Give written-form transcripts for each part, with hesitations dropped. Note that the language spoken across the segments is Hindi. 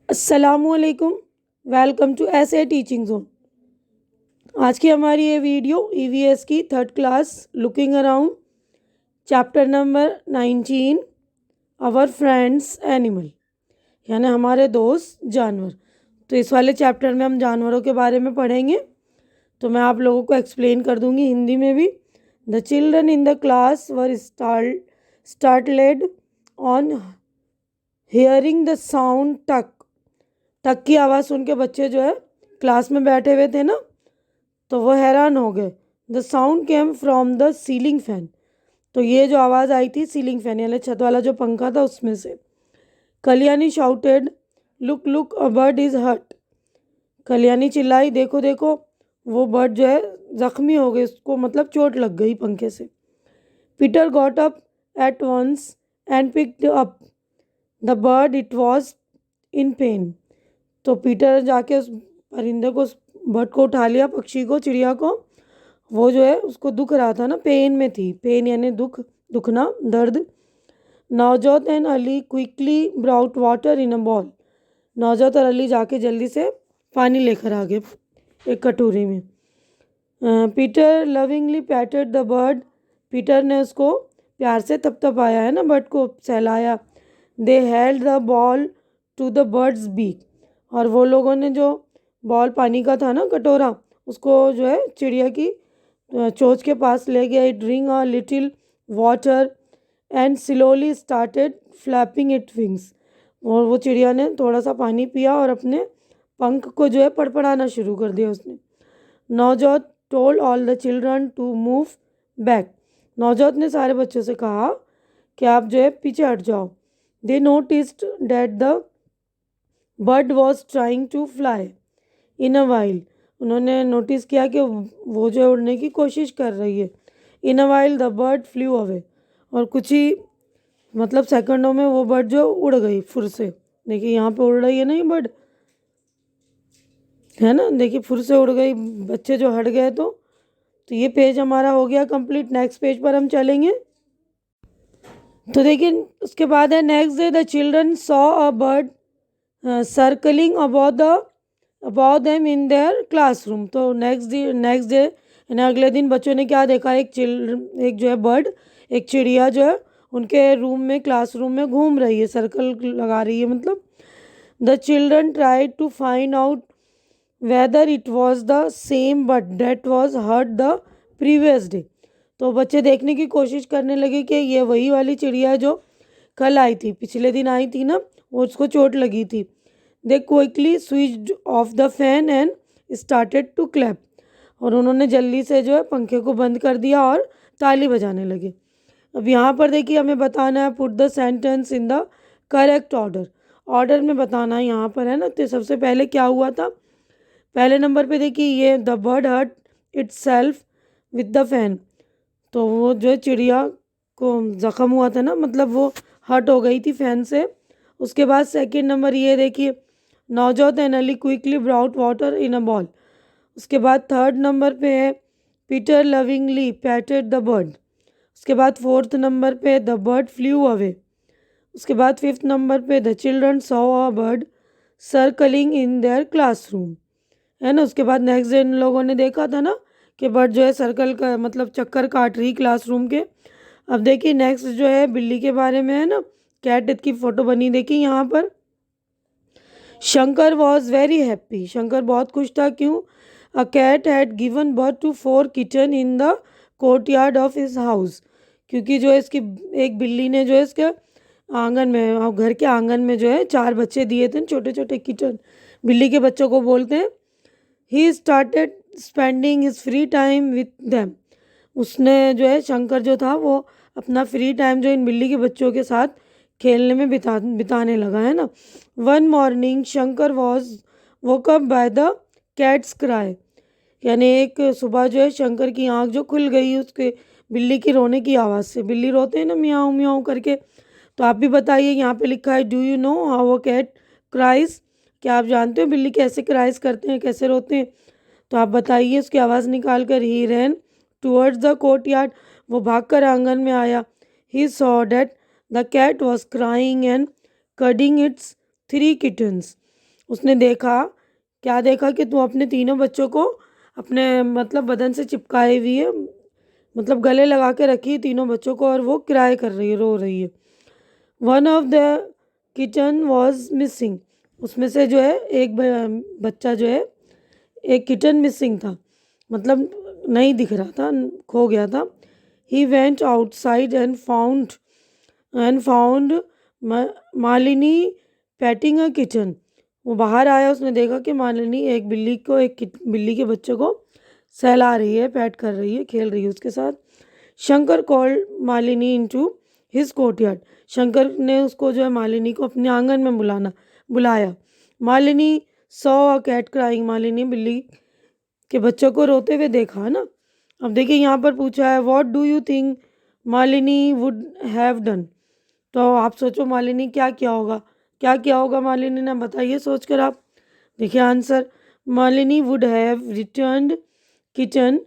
अस्सलामुअलैकुम। वेलकम टू ऐसे टीचिंग जोन। आज की हमारी ये वीडियो ईवीएस की third class looking around chapter number 19 our friends animal, यानी हमारे दोस्त जानवर। तो इस वाले चैप्टर में हम जानवरों के बारे में पढ़ेंगे। तो मैं आप लोगों को एक्सप्लेन कर दूंगी हिंदी में भी। The children in the class were startled on hearing the sound tuck. टक की आवाज़ सुन के बच्चे जो है क्लास में बैठे हुए थे ना, तो वो हैरान हो गए। The sound came from the ceiling fan. तो ये जो आवाज़ आई थी सीलिंग फैन यानी छत वाला जो पंखा था उसमें से। Kalyani shouted look look a bird is hurt. Kalyani चिल्लाई, देखो देखो वो बर्ड जो है जख्मी हो गई, उसको मतलब चोट लग गई पंखे से। Peter got up at once and picked up the bird, it was in pain. तो पीटर जाके उस परिंदे को, उस बर्ड को उठा लिया, पक्षी को, चिड़िया को। वो जो है उसको दुख रहा था ना, पेन में थी। पेन यानी दुख, दुखना, दर्द। Navjot and Ali quickly brought water in a ball. Navjot और अली जाके जल्दी से पानी लेकर आ गए एक कटोरी में। Peter lovingly patted the bird. Peter ने उसको प्यार से थपथपाया है ना, बर्ड को सहलाया। They held the bowl to the bird's beak. और वो लोगों ने जो बॉल पानी का था ना कटोरा, उसको जो है चिड़िया की चोंच के पास ले गया। It drink a little water and slowly started flapping it wings. और वो चिड़िया ने थोड़ा सा पानी पिया और अपने पंख को जो है पड़पड़ाना शुरू कर दिया उसने। Navjot told all the children to move back. Navjot ने सारे बच्चों से कहा कि आप जो है पीछे हट जाओ। They noticed that the bird was trying to fly in a while. उन्होंने नोटिस किया कि वो जो है उड़ने की कोशिश कर रही है। In a while the bird flew away. और कुछ ही मतलब सेकंडों में वो बर्ड जो उड़ गई फुर से। देखिए यहाँ पे उड़ रही है ना ये बर्ड, है ना, देखिए फुर से उड़ गई, बच्चे जो हट गए। तो ये पेज हमारा हो गया कंप्लीट। नेक्स्ट पेज पर हम चलेंगे। तो देखिए उसके बाद है next day the children saw a bird circling about them in their classroom. तो नेक्स्ट डे यानी अगले दिन बच्चों ने क्या देखा, एक जो है बर्ड, एक चिड़िया जो है उनके रूम में, क्लासरूम में घूम रही है, सर्कल लगा रही है मतलब। The children tried to find out whether it was the same bird that was hurt the previous day. तो बच्चे देखने की कोशिश करने लगे कि ये वही वाली चिड़िया जो कल आई थी, पिछले दिन आई थी ना, वो उसको चोट लगी थी। They quickly switched off the fan and started to clap. और उन्होंने जल्दी से जो है पंखे को बंद कर दिया और ताली बजाने लगे। अब यहाँ पर देखिए हमें बताना है put the sentence in the correct order. Order में बताना है यहाँ पर, है ना। तो सबसे पहले क्या हुआ था, पहले नंबर पे देखिए ये the bird hurt itself with the fan. तो वो जो चिड़िया को ज़ख्म हुआ था ना, मतलब वो हर्ट हो गई थी फैन से। उसके बाद सेकंड नंबर ये देखिए Navjot and Ali quickly brought water in a ball. उसके बाद थर्ड नंबर पे है Peter lovingly patted the bird. उसके बाद फोर्थ नंबर पे द बर्ड फ्लू अवे। उसके बाद फिफ्थ नंबर पे the children saw a bird circling in their classroom, है ना। उसके बाद नेक्स्ट डे इन लोगों ने देखा था ना कि बर्ड जो है सर्कल का मतलब चक्कर काट रही क्लासरूम के। अब देखिए नेक्स्ट जो है बिल्ली के बारे में, है ना। कैट की फोटो बनी देखिए यहाँ पर। Shankar was very happy. Shankar बहुत खुश था, क्यों, a cat had given birth to 4 kittens in the courtyard of his house. क्योंकि जो है इसकी एक बिल्ली ने जो है इसके आंगन में, घर के आंगन में जो है 4 बच्चे दिए थे, छोटे छोटे किचन। बिल्ली के बच्चों को बोलते हैं। He started spending his free time with them. उसने जो है शंकर जो था वो अपना फ्री टाइम जो इन बिल्ली के बच्चों के साथ खेलने में बिताने लगा, है ना। One morning Shankar was woke up by the cats cry. यानी एक सुबह जो है शंकर की आंख जो खुल गई उसके बिल्ली की रोने की आवाज़ से। बिल्ली रोते हैं ना मियाऊं मियाऊं करके। तो आप भी बताइए, यहाँ पे लिखा है do you know how a cat cries. क्या आप जानते हो बिल्ली कैसे क्राइज करते हैं, कैसे रोते हैं। तो आप बताइए उसकी आवाज़ निकाल कर। He ran towards the courtyard. वो भागकर आंगन में आया। He saw that the cat was crying and cuddling its 3 kittens. उसने देखा, क्या देखा कि तू अपने तीनों बच्चों को अपने मतलब बदन से चिपकाई हुई है, मतलब गले लगा के रखी है तीनों बच्चों को, और वो क्राई कर रही है, रो रही है। One of the kitchen was missing, उसमें से जो है एक बच्चा जो है, एक किटन मिसिंग था, मतलब नहीं दिख रहा था, खो गया था। He went outside and found Malini patting a kitten. वो बाहर आया, उसने देखा कि मालिनी एक बिल्ली को, बिल्ली के बच्चे को सहला रही है, पैट कर रही है, खेल रही है उसके साथ। Shankar called Malini into his courtyard, Shankar ने उसको जो है मालिनी को अपने आंगन में बुलाया। Malini saw a cat crying, Malini बिल्ली के बच्चों को रोते हुए देखा, है ना। अब देखिए यहाँ पर पूछा है what do you think Malini would have done. तो आप सोचो मालिनी क्या किया होगा, क्या किया होगा मालिनी ने, बताइए सोच कर आप। देखिए answer, Malini would have returned kitten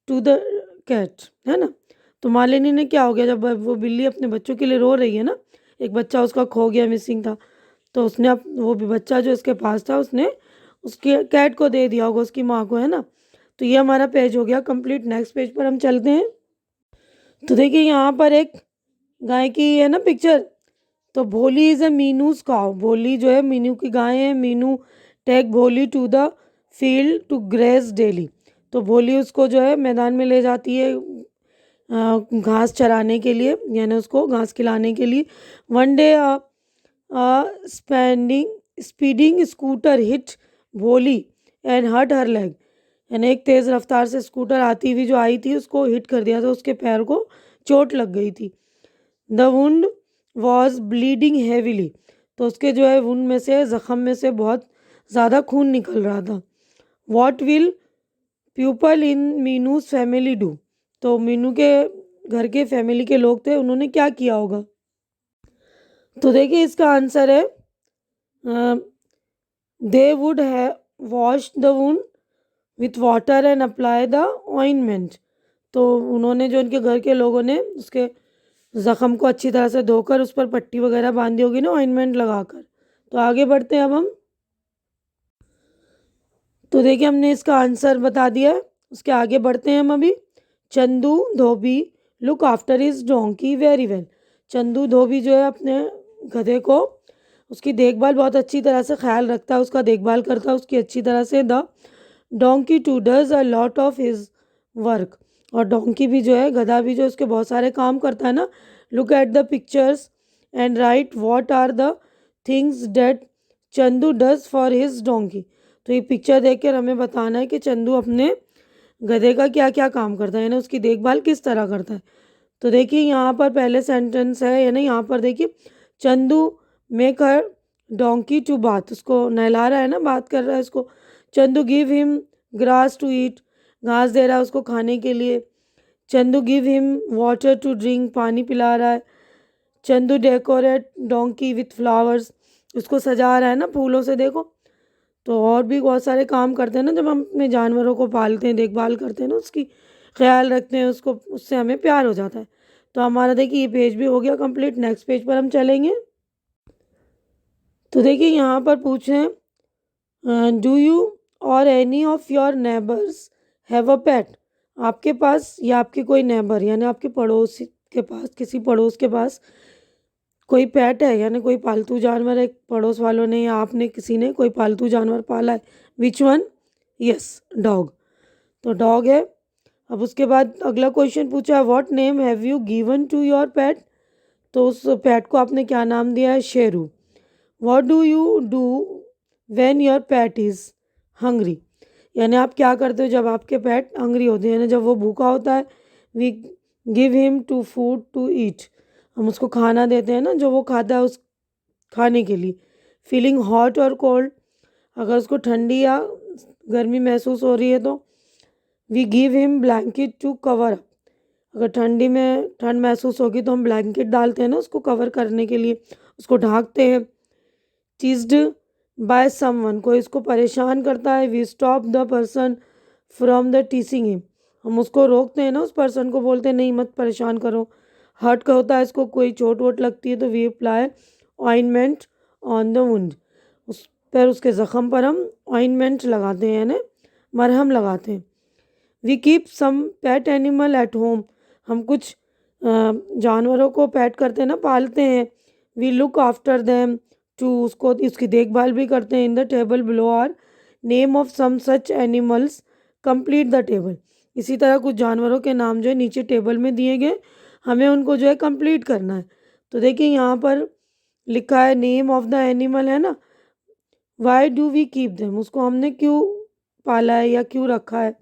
to the cat, है ना। तो मालिनी ने क्या हो गया, जब वो बिल्ली अपने बच्चों के लिए रो रही है ना, एक बच्चा उसका खो गया, मिसिंग था, तो उसने वो भी बच्चा जो इसके पास था, उसने उसके कैट को दे दिया होगा, उसकी माँ को, है ना। तो ये हमारा पेज हो गया कंप्लीट। नेक्स्ट पेज पर हम चलते हैं। तो देखिए यहाँ पर एक गाय की है ना पिक्चर। तो भोली इज अ मीनूज काउ, भोली जो है मीनू की गाय है। Meenu take Bholi to the field to graze daily, तो भोली उसको जो है मैदान में ले जाती है घास चराने के लिए, यानी उसको घास खिलाने के लिए। One day speeding scooter hit भोली एंड हर्ट हर लेग, यानी एक तेज़ रफ्तार से स्कूटर आती हुई जो आई थी उसको हिट कर दिया था, उसके पैर को चोट लग गई थी। The wound was bleeding heavily, तो उसके जो है वुंड में से, ज़ख़म में से बहुत ज़्यादा खून निकल रहा था। What will people in Meenu's family do, तो मीनू के घर के फैमिली के लोग थे, उन्होंने क्या किया होगा। तो देखिए इसका आंसर है they would have wash the wound with water and apply the ointment, तो उन्होंने जो उनके घर के लोगों ने उसके ज़ख़म को अच्छी तरह से धोकर उस पर पट्टी वगैरह बांधी होगी ना, ऑइंटमेंट लगाकर। तो आगे बढ़ते हैं अब हम। तो देखिए हमने इसका आंसर बता दिया है, उसके आगे बढ़ते हैं हम अभी। Chandu Dhobi look after his donkey very well, Chandu Dhobi जो है अपने गधे को, उसकी देखभाल बहुत अच्छी तरह से, ख्याल रखता है, उसका देखभाल करता है उसकी अच्छी तरह से। The donkey too does a lot of his work, और डोंकी भी जो है, गधा भी जो उसके बहुत सारे काम करता है ना। Look at the pictures and write what are the things that Chandu does for his donkey, तो ये पिक्चर देखकर हमें बताना है कि चंदू अपने गधे का क्या क्या काम करता है, यानी उसकी देखभाल किस तरह करता है। तो देखिए यहाँ पर पहले सेंटेंस है, यानी यहाँ पर देखिए Chandu make her donkey to bath, उसको नहला रहा है ना, बात कर रहा है उसको। Chandu give him grass to eat, घास दे रहा है उसको खाने के लिए। Chandu give him water to drink, पानी पिला रहा है। Chandu decorate donkey with flowers, उसको सजा रहा है ना फूलों से, देखो। तो और भी बहुत सारे काम करते हैं ना, जब हम अपने जानवरों को पालते हैं, देखभाल करते हैं ना, उसकी ख्याल रखते हैं उसको, उससे हमें प्यार हो जाता है। तो हमारा देखिए ये पेज भी हो गया कंप्लीट। नेक्स्ट पेज पर हम चलेंगे। तो देखिए यहाँ पर पूछें do you or any of your neighbours have a pet, आपके पास या आपके कोई नेबर यानी आपके पड़ोस के पास, किसी पड़ोस के पास कोई पेट है, यानी कोई पालतू जानवर है, पड़ोस वालों ने या आपने किसी ने कोई पालतू जानवर पाला है। विच वन, यस डॉग, तो डॉग है। अब उसके बाद अगला क्वेश्चन पूछा है what name have you given to your pet, तो उस पेट को आपने क्या नाम दिया है, Sheru. What do you do when your pet is hungry, यानी आप क्या करते हो जब आपके पेट हंग्री होते हैं, यानी जब वो भूखा होता है। We give him to food to eat, हम उसको खाना देते हैं ना, जो वो खाता है उस खाने के लिए। फीलिंग हॉट और कोल्ड, अगर उसको ठंडी या गर्मी महसूस हो रही है तो। We give him blanket to cover up, अगर ठंडी में ठंड महसूस होगी तो हम ब्लैंकेट डालते हैं ना उसको कवर करने के लिए, उसको ढांकते हैं। टीज्ड बाय समवन, कोई इसको परेशान करता है। We stop the person from the teasing him, हम उसको रोकते हैं ना, उस पर्सन को बोलते हैं नहीं मत परेशान करो। हर्ट का होता है, इसको कोई चोट वोट लगती है तो we apply ointment on the wound, उस फिर उसके ज़ख़म पर हम ऑइंटमेंट लगाते हैं, यानी मरहम लगाते हैं। We keep some pet animal at home, हम कुछ जानवरों को पेट करते हैं ना, पालते हैं। We look after them too, उसको उसकी देखभाल भी करते हैं। In the table below are name of some such animals, complete the table. इसी तरह कुछ जानवरों के नाम जो है नीचे टेबल में दिए गए, हमें उनको जो है कंप्लीट करना है। तो देखिए यहाँ पर लिखा है नेम ऑफ द एनिमल, है ना। Why do we keep them, उसको हमने क्यों पाला है या क्यों रखा है।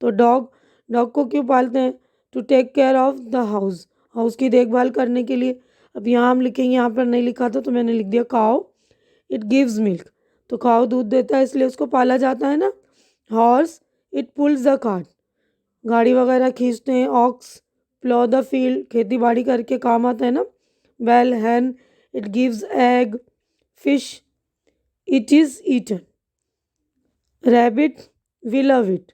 तो डॉग, डॉग को क्यों पालते हैं, to take care of the house, house की देखभाल करने के लिए। अब यहाँ हम लिखेंगे, यहाँ पर नहीं लिखा था तो मैंने लिख दिया काउ, इट गिव्स मिल्क, तो काउ दूध देता है इसलिए उसको पाला जाता है ना। Horse, it pulls the cart, गाड़ी वगैरह खींचते हैं। ऑक्स, प्लो द फील्ड, खेती बाड़ी करके काम आता है ना। Well, hen, it gives egg. Fish, it is eaten. Rabbit, we love it,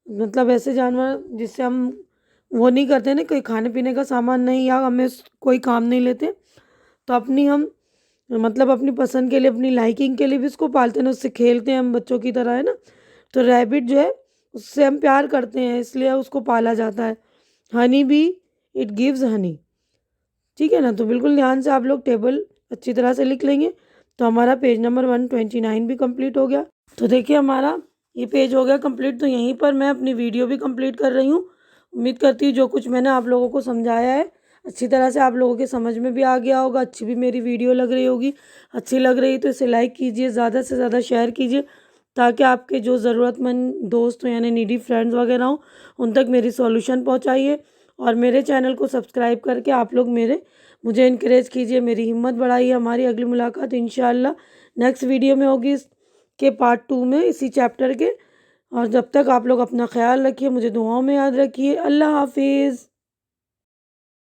मतलब ऐसे जानवर जिससे हम वो नहीं करते ना, कोई खाने पीने का सामान नहीं या हमें कोई काम नहीं लेते, तो अपनी हम मतलब अपनी पसंद के लिए, अपनी लाइकिंग के लिए भी उसको पालते हैं ना, उससे खेलते हैं हम बच्चों की तरह, है ना। तो रैबिट जो है उससे हम प्यार करते हैं इसलिए उसको पाला जाता है। Honey bee, it gives Honey. ठीक है ना, तो बिल्कुल ध्यान से आप लोग टेबल अच्छी तरह से लिख लेंगे। तो हमारा पेज नंबर 129 भी कंप्लीट हो गया। तो देखिए हमारा ये पेज हो गया कंप्लीट। तो यहीं पर मैं अपनी वीडियो भी कंप्लीट कर रही हूँ। उम्मीद करती हूँ जो कुछ मैंने आप लोगों को समझाया है अच्छी तरह से आप लोगों के समझ में भी आ गया होगा, अच्छी भी मेरी वीडियो लग रही होगी। अच्छी लग रही तो इसे लाइक कीजिए, ज़्यादा से ज़्यादा शेयर कीजिए, ताकि आपके जो ज़रूरतमंद दोस्त हो यानी नीडी फ्रेंड्स वगैरह हों, उन तक मेरी सॉल्यूशन पहुँचाइए। और मेरे चैनल को सब्सक्राइब करके आप लोग मुझे इनकरेज कीजिए, मेरी हिम्मत बढ़ाइए। हमारी अगली मुलाकात इंशाल्लाह नेक्स्ट वीडियो में होगी के पार्ट 2 में, इसी चैप्टर के। और जब तक आप लोग अपना ख्याल रखिए, मुझे दुआओं में याद रखिए। अल्लाह हाफिज़।